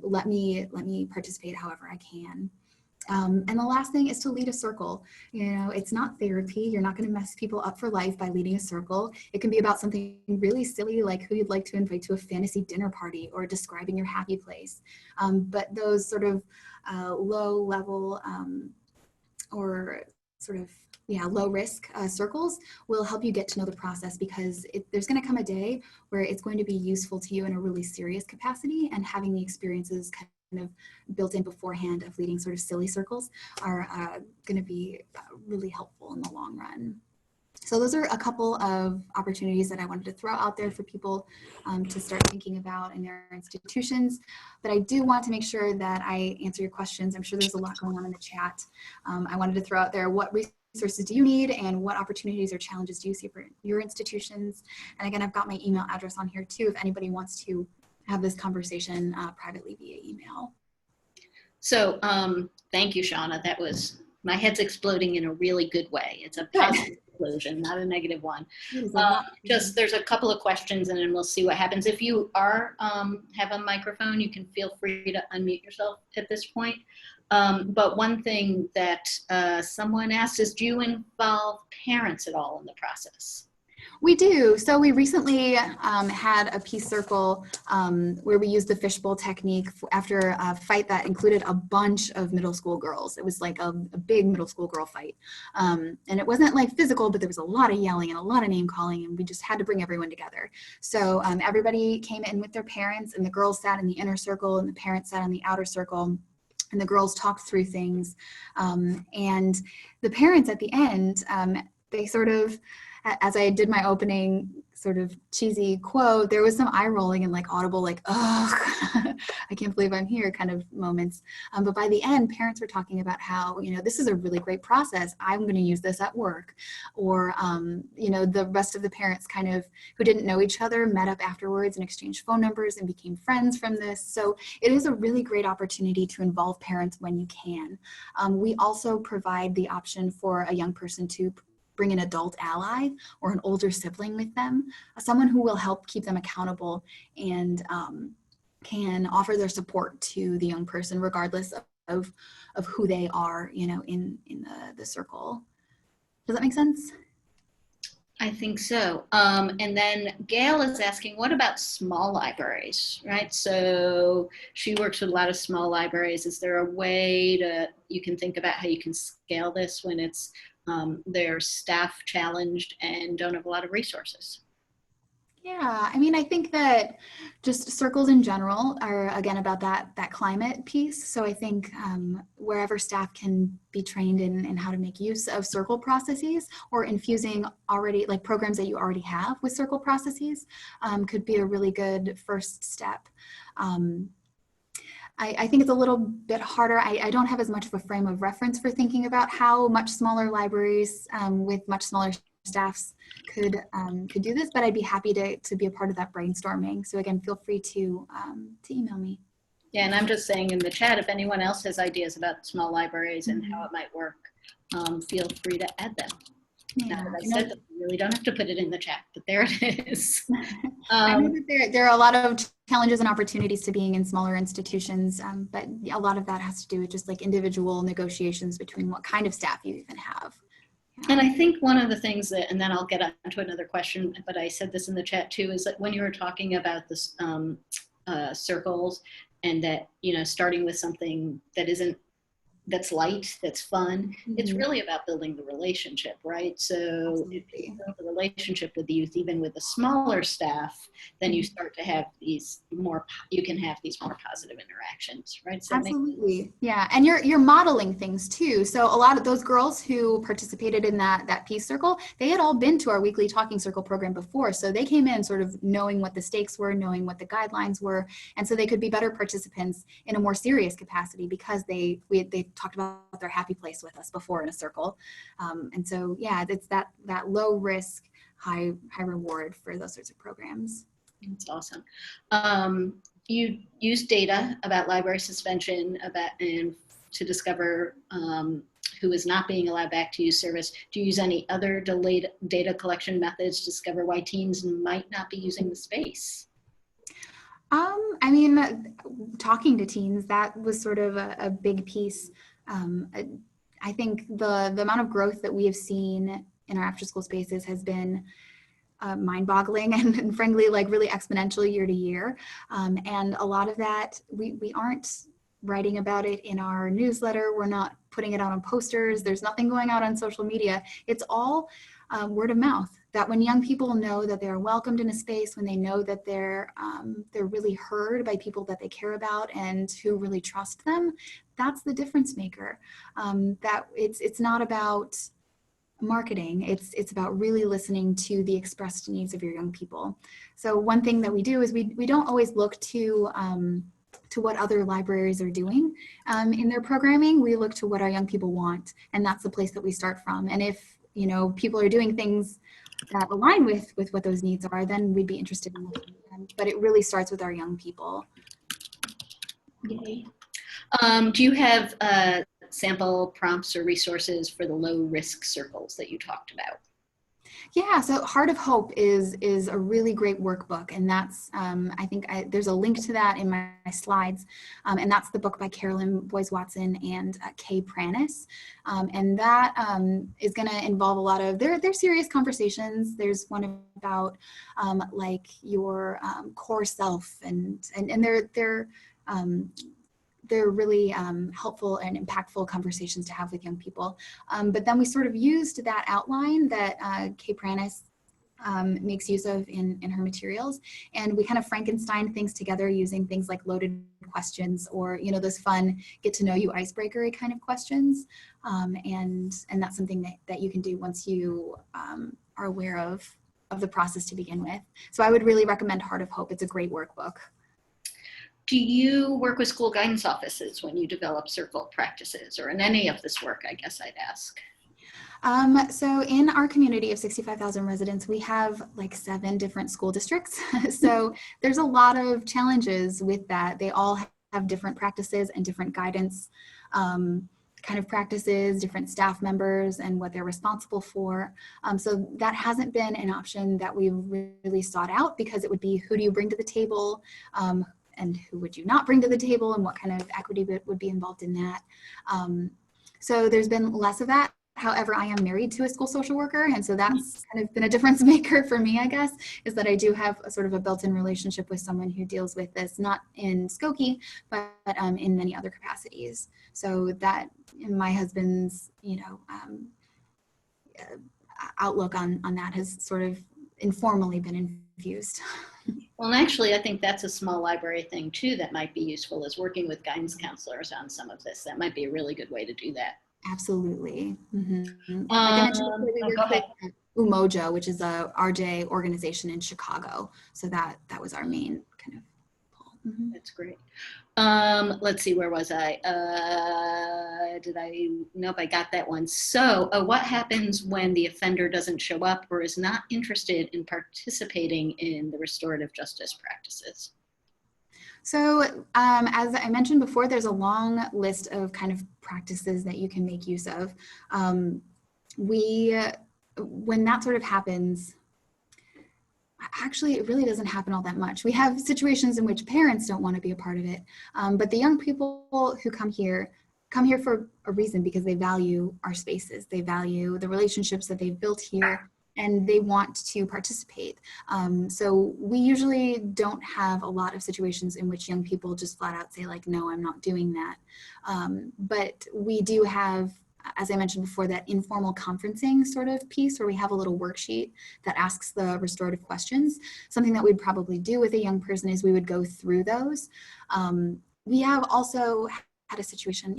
let me participate however I can. And the last thing is to lead a circle. It's not therapy. You're not going to mess people up for life by leading a circle. It can be about something really silly, like who you'd like to invite to a fantasy dinner party or describing your happy place. But those sort of low level or sort of low risk circles will help you get to know the process, because there's going to come a day where it's going to be useful to you in a really serious capacity, and having the experiences kind of built in beforehand of leading sort of silly circles are going to be really helpful in the long run. So those are a couple of opportunities that I wanted to throw out there for people to start thinking about in their institutions. But I do want to make sure that I answer your questions. I'm sure there's a lot going on in the chat. I wanted to throw out there, what resources do you need, and what opportunities or challenges do you see for your institutions? And again, I've got my email address on here too, if anybody wants to have this conversation privately via email. So thank you, Shauna. That was, my head's exploding in a really good way. It's a positive explosion, not a negative one. Just there's a couple of questions and then we'll see what happens. If you are have a microphone, you can feel free to unmute yourself at this point. But one thing that someone asked is, do you involve parents at all in the process? We do. So we recently had a peace circle where we used the fishbowl technique after a fight that included a bunch of middle school girls. It was like a big middle school girl fight. And it wasn't like physical, but there was a lot of yelling and a lot of name calling, and we just had to bring everyone together. So everybody came in with their parents, and the girls sat in the inner circle and the parents sat on the outer circle. And the girls talked through things. And the parents at the end, they sort of, as I did my opening sort of cheesy quote, there was some eye rolling and like audible, like, oh, I can't believe I'm here kind of moments. But by the end, parents were talking about how, you know, this is a really great process. I'm going to use this at work. Or, you know, the rest of the parents kind of who didn't know each other met up afterwards and exchanged phone numbers and became friends from this. So it is a really great opportunity to involve parents when you can. We also provide the option for a young person to bring an adult ally or an older sibling with them, someone who will help keep them accountable and can offer their support to the young person regardless of who they are, you know, in the circle. Does that make sense? I think so. And then Gail is asking, what about small libraries, right? So she works with a lot of small libraries. Is there a way to, you can think about how you can scale this when it's they're staff challenged and don't have a lot of resources? Yeah, I mean, I think that just circles in general are, again, about that climate piece. So I think wherever staff can be trained in how to make use of circle processes or infusing already, like programs that you already have with circle processes could be a really good first step. I think it's a little bit harder. I don't have as much of a frame of reference for thinking about how much smaller libraries with much smaller staffs could do this, but I'd be happy to be a part of that brainstorming. So again, feel free to email me. Yeah, and I'm just saying in the chat, if anyone else has ideas about small libraries and how it might work, feel free to add them. Yeah, I said that you really don't have to put it in the chat, but there it is. I know that there are a lot of challenges and opportunities to being in smaller institutions, but a lot of that has to do with just like individual negotiations between what kind of staff you even have. Yeah. And I think one of the things that, and then I'll get on to another question, but I said this in the chat too, is that when you were talking about this circles and that, you know, starting with something that isn't, that's light, that's fun, it's really about building the relationship, right? So if you build the relationship with the youth, even with a smaller staff, then you start to have these more, you can have these more positive interactions, right? So absolutely. Yeah, and you're modeling things too. So a lot of those girls who participated in that peace circle, they had all been to our weekly talking circle program before. So they came in sort of knowing what the stakes were, knowing what the guidelines were, and so they could be better participants in a more serious capacity because they talked about their happy place with us before in a circle. And so, yeah, it's that low risk, high reward for those sorts of programs. That's awesome. You use data about library suspension and to discover who is not being allowed back to use service. Do you use any other delayed data collection methods to discover why teens might not be using the space? I mean, talking to teens, that was sort of a big piece. I think the amount of growth that we have seen in our after school spaces has been mind-boggling and frankly, like really exponential year to year. And a lot of that, we aren't writing about it in our newsletter. We're not putting it out on posters. There's nothing going out on social media. It's all word of mouth. That when young people know that they're welcomed in a space, when they know that they're really heard by people that they care about and who really trust them, that's the difference maker. That it's not about marketing. It's about really listening to the expressed needs of your young people. So one thing that we do is we don't always look to what other libraries are doing in their programming. We look to what our young people want, and that's the place that we start from. And if, you know, people are doing things that align with what those needs are, then we'd be interested in looking at them. But it really starts with our young people. Yay. Do you have sample prompts or resources for the low risk circles that you talked about? Yeah, so Heart of Hope is a really great workbook, and that's, I think there's a link to that in my slides, and that's the book by Carolyn Boyce-Watson and Kay Pranis, and that is going to involve a lot of, they're serious conversations. There's one about like your core self, and they're really helpful and impactful conversations to have with young people. But then we sort of used that outline that Kay Pranis makes use of in her materials, and we kind of Frankenstein things together using things like loaded questions, or, you know, those fun get to know you icebreaker kind of questions, and that's something that you can do once you are aware of the process to begin with. So I would really recommend Heart of Hope. It's a great workbook. Do you work with school guidance offices when you develop circle practices, or in any of this work, I guess I'd ask? So in our community of 65,000 residents, we have like 7 different school districts. So there's a lot of challenges with that. They all have different practices and different guidance kind of practices, different staff members and what they're responsible for. So that hasn't been an option that we've really sought out, because it would be, who do you bring to the table? And who would you not bring to the table, and what kind of equity would be involved in that. So there's been less of that. However, I am married to a school social worker, and so that's kind of been a difference maker for me, I guess, is that I do have a sort of a built-in relationship with someone who deals with this, not in Skokie, but in many other capacities. So that my husband's, you know, outlook on that has sort of informally been infused. Well, actually, I think that's a small library thing too that might be useful, is working with guidance counselors on some of this. That might be a really good way to do that. Absolutely. Mm-hmm. Like I mentioned before, we work with Umoja, which is a RJ organization in Chicago. So that was our main kind of pull. Mm-hmm. That's great. Let's see, where was I? Nope, I got that one. So what happens when the offender doesn't show up or is not interested in participating in the restorative justice practices? So as I mentioned before, there's a long list of kind of practices that you can make use of. When that sort of happens, actually, it really doesn't happen all that much. We have situations in which parents don't want to be a part of it, but the young people who come here for a reason, because they value our spaces, they value the relationships that they've built here, and they want to participate. So we usually don't have a lot of situations in which young people just flat out say like, no, I'm not doing that. But we do have, as I mentioned before, that informal conferencing sort of piece where we have a little worksheet that asks the restorative questions. Something that we'd probably do with a young person is we would go through those. We have also had a situation,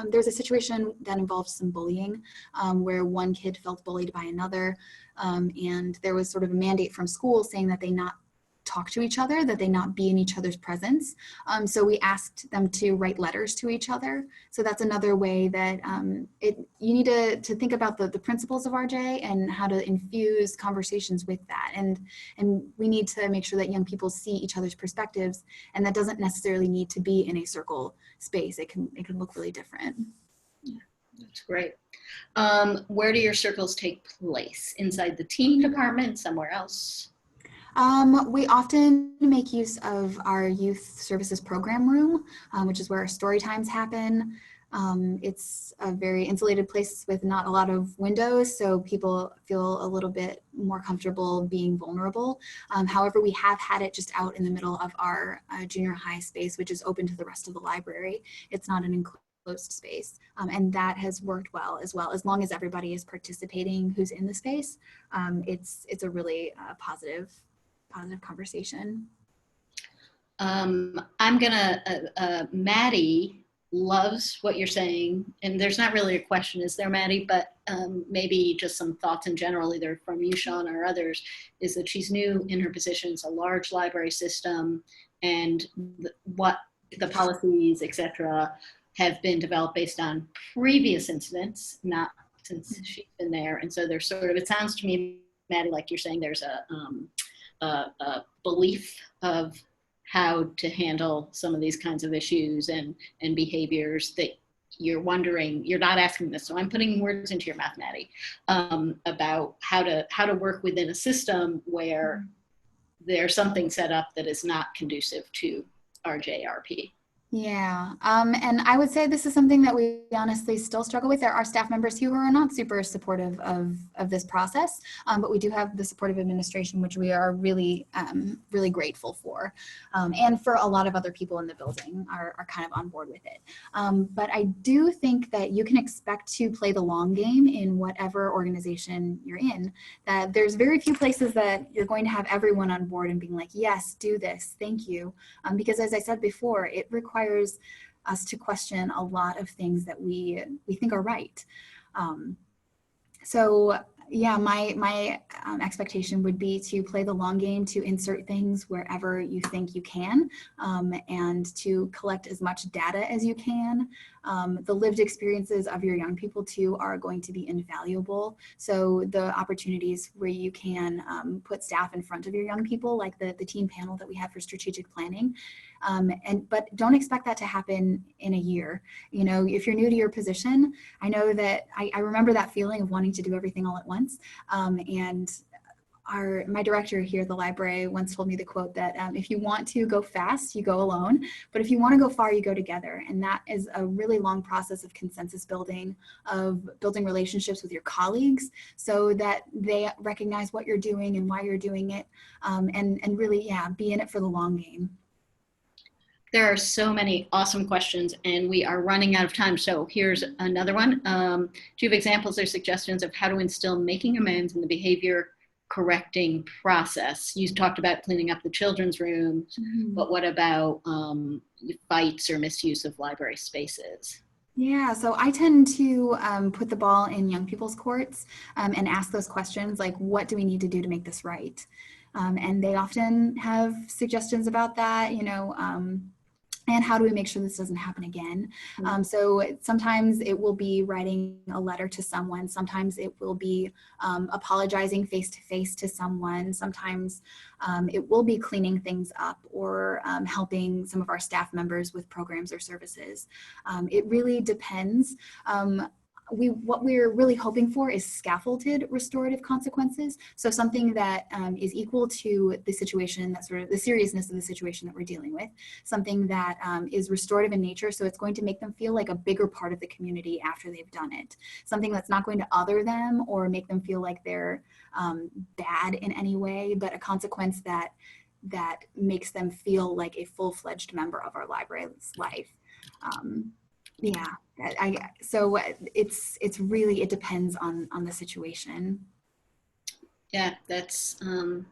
there's a situation that involved some bullying where one kid felt bullied by another, and there was sort of a mandate from school saying that they not talk to each other, that they not be in each other's presence. So we asked them to write letters to each other. So that's another way that you need to think about the principles of RJ and how to infuse conversations with that. And we need to make sure that young people see each other's perspectives, and that doesn't necessarily need to be in a circle space. It can look really different. Yeah, that's great. Where do your circles take place? Inside the teen department, somewhere else? We often make use of our youth services program room, which is where our story times happen. It's a very insulated place with not a lot of windows, so people feel a little bit more comfortable being vulnerable. However, we have had it just out in the middle of our junior high space, which is open to the rest of the library. It's not an enclosed space, and that has worked well, as long as everybody is participating who's in the space. It's a really positive conversation. Maddie loves what you're saying, and there's not really a question, is there, Maddie? But maybe just some thoughts in general, either from you, Sean, or others, is that she's new in her position. It's a large library system, and what the policies, et cetera, have been developed based on previous incidents, not since she's been there. And so there's sort of, it sounds to me, Maddie, like you're saying there's a belief of how to handle some of these kinds of issues and behaviors that you're wondering, you're not asking this, so I'm putting words into your mouth, Maddie, about how to work within a system where there's something set up that is not conducive to RJRP. Yeah, and I would say this is something that we honestly still struggle with. There are staff members who are not super supportive of this process, but we do have the supportive administration, which we are really, really grateful for. And for a lot of other people in the building are kind of on board with it. But I do think that you can expect to play the long game in whatever organization you're in, that there's very few places that you're going to have everyone on board and being like, yes, do this, thank you. Because as I said before, it requires us to question a lot of things that we think are right. So yeah, my expectation would be to play the long game, to insert things wherever you think you can, and to collect as much data as you can. The lived experiences of your young people too are going to be invaluable. So the opportunities where you can put staff in front of your young people, like the team panel that we have for strategic planning, but don't expect that to happen in a year. You know, if you're new to your position, I know that I remember that feeling of wanting to do everything all at once. And my director here at the library once told me the quote that if you want to go fast, you go alone, but if you want to go far, you go together. And that is a really long process of consensus building, of building relationships with your colleagues so that they recognize what you're doing and why you're doing it, and really, yeah, be in it for the long game. There are so many awesome questions and we are running out of time. So here's another one. Do you have examples or suggestions of how to instill making amends in the behavior correcting process? You talked about cleaning up the children's rooms, but what about fights or misuse of library spaces? Yeah, so I tend to put the ball in young people's courts and ask those questions like, what do we need to do to make this right? And they often have suggestions about that, you know, and how do we make sure this doesn't happen again? So sometimes it will be writing a letter to someone. Sometimes it will be apologizing face-to-face to someone. Sometimes it will be cleaning things up or helping some of our staff members with programs or services. It really depends. What we're really hoping for is scaffolded restorative consequences. So something that is equal to the situation, that sort of the seriousness of the situation that we're dealing with, something that is restorative in nature. So it's going to make them feel like a bigger part of the community after they've done it. Something that's not going to other them or make them feel like they're bad in any way, but a consequence that makes them feel like a full-fledged member of our library's life. Yeah, so it's really, it depends on the situation. Yeah, that's, and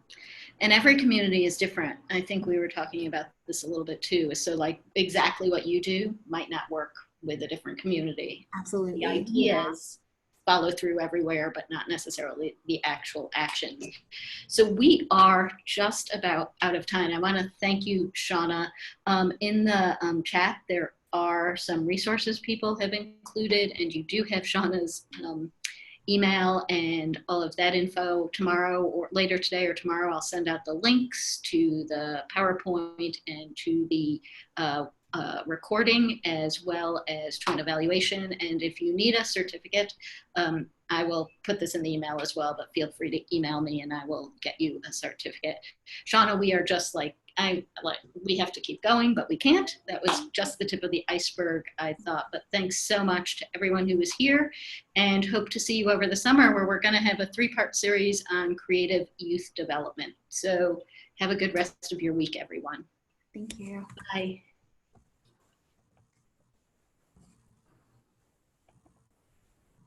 every community is different. I think we were talking about this a little bit too. So like exactly what you do might not work with a different community. Absolutely. The ideas follow through everywhere, but not necessarily the actual actions. So we are just about out of time. I want to thank you, Shauna. In the chat, there are some resources people have included, and you do have Shauna's email and all of that info. Tomorrow or later today or tomorrow, I'll send out the links to the PowerPoint and to the recording, as well as to an evaluation. And if you need a certificate, I will put this in the email as well, but feel free to email me and I will get you a certificate. Shauna, we are just like, we have to keep going, but we can't. That was just the tip of the iceberg, I thought. But thanks so much to everyone who was here, and hope to see you over the summer where we're going to have a 3-part series on creative youth development. So have a good rest of your week, everyone. Thank you. Bye.